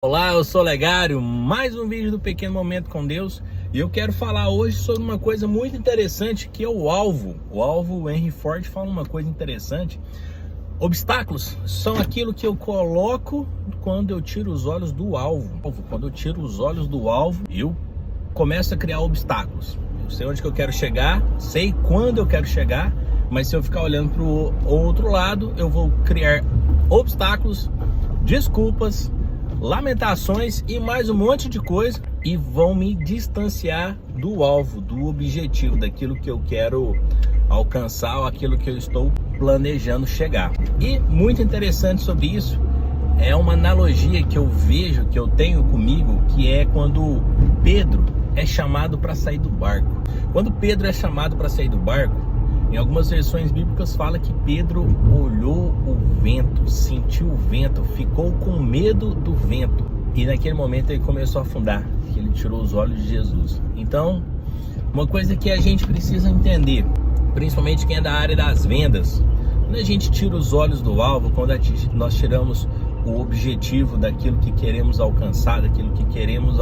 Olá, eu sou Legário, mais um vídeo do Pequeno Momento com Deus e eu quero falar hoje sobre uma coisa muito interessante que é o alvo. O Henry Ford fala uma coisa interessante. Obstáculos são aquilo que eu coloco quando eu tiro os olhos do alvo. Quando eu tiro os olhos do alvo, eu começo a criar obstáculos. Eu sei onde que eu quero chegar, sei quando eu quero chegar, mas se eu ficar olhando para o outro lado, eu vou criar obstáculos, desculpas, lamentações e mais um monte de coisa e vão me distanciar do alvo, do objetivo, daquilo que eu quero alcançar ou aquilo que eu estou planejando chegar. E muito interessante sobre isso é uma analogia que eu vejo, que eu tenho comigo, que é quando Pedro é chamado para sair do barco. Quando Pedro é chamado para sair do barco, em algumas versões bíblicas fala que Pedro olhou o vento, sentiu o vento, ficou com medo do vento. E naquele momento ele começou a afundar, que ele tirou os olhos de Jesus. Então, uma coisa que a gente precisa entender, principalmente quem é da área das vendas, quando a gente tira os olhos do alvo, quando nós tiramos o objetivo daquilo que queremos alcançar, daquilo que queremos,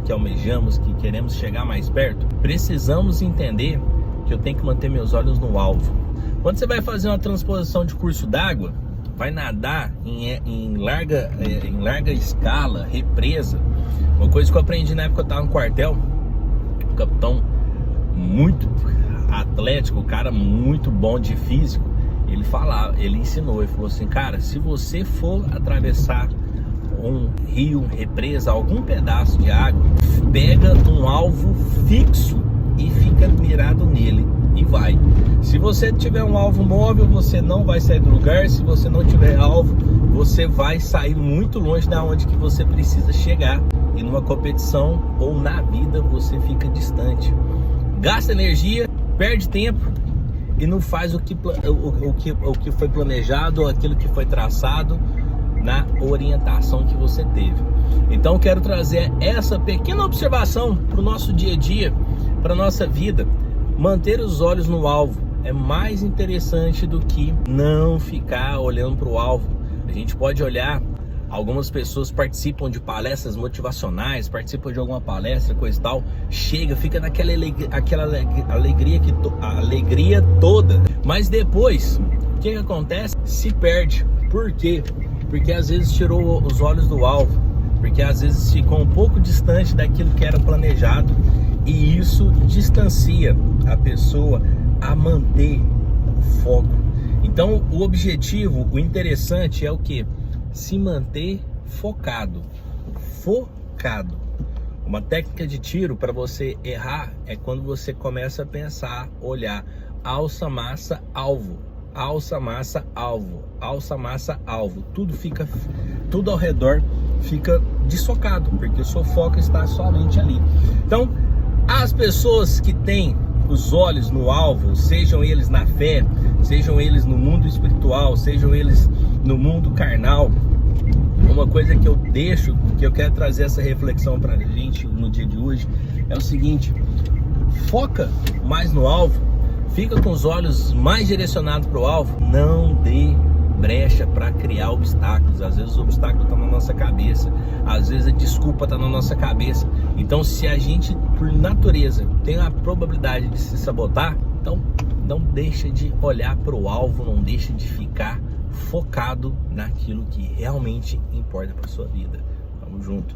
que almejamos, que queremos chegar mais perto, precisamos entender que eu tenho que manter meus olhos no alvo. Quando você vai fazer uma transposição de curso d'água, vai nadar em larga escala, represa. Uma coisa que eu aprendi na época que eu estava no quartel, um capitão muito atlético, um cara muito bom de físico, ele ensinou, ele falou assim: cara, se você for atravessar um rio, represa, algum pedaço de água, pega um alvo fixo e fica mirado nele e vai. Se você tiver um alvo móvel, você não vai sair do lugar. Se você não tiver alvo, você vai sair muito longe da onde que você precisa chegar. E numa competição ou na vida você fica distante, gasta energia, perde tempo e não faz o que foi planejado ou aquilo que foi traçado na orientação que você teve. Então quero trazer essa pequena observação para o nosso dia a dia, para a nossa vida. Manter os olhos no alvo é mais interessante do que não ficar olhando para o alvo. A gente pode olhar, algumas pessoas participam de palestras motivacionais, participam de alguma palestra, coisa e tal, chega, fica naquela alegria toda, mas depois, o que acontece? Se perde. Por quê? Porque às vezes tirou os olhos do alvo, porque às vezes ficou um pouco distante daquilo que era planejado, e isso distancia a pessoa a manter o foco. Então o objetivo, o interessante é o que? Se manter focado. Uma técnica de tiro para você errar é quando você começa a pensar, olhar, alça, massa, alvo. Alça, massa, alvo. Alça, massa, alvo. Tudo ao redor fica desfocado, porque o seu foco está somente ali. Então, as pessoas que têm os olhos no alvo, sejam eles na fé, sejam eles no mundo espiritual, sejam eles no mundo carnal, uma coisa que eu quero trazer essa reflexão para a gente no dia de hoje, é o seguinte: foca mais no alvo, fica com os olhos mais direcionados para o alvo, não dê brecha para criar obstáculos. Às vezes os obstáculos estão na nossa cabeça, às vezes a desculpa está na nossa cabeça. Então, se a gente, por natureza, tem a probabilidade de se sabotar, então não deixa de olhar para o alvo, não deixa de ficar focado naquilo que realmente importa para sua vida. Vamos junto.